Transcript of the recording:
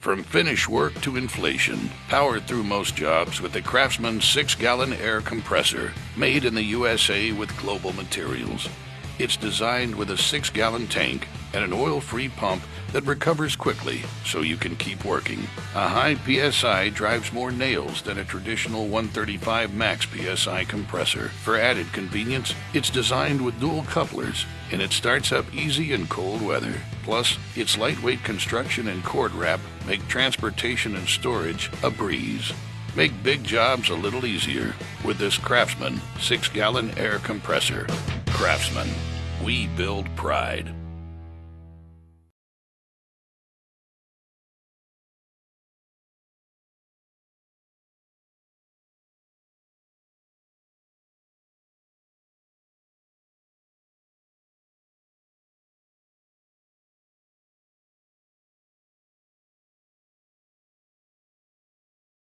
From finish work to inflation, powered through most jobs with the CRAFTSMAN 6-gallon air compressor, made in the USA with global materials. It's designed with a 6-gallon tank and an oil-free pump that recovers quickly so you can keep working. A high PSI drives more nails than a traditional 135 Max PSI compressor. For added convenience, it's designed with dual couplers, and it starts up easy in cold weather. Plus, its lightweight construction and cord wrap make transportation and storage a breeze. Make big jobs a little easier with this CRAFTSMAN 6-gallon air compressor. CRAFTSMAN. We build pride.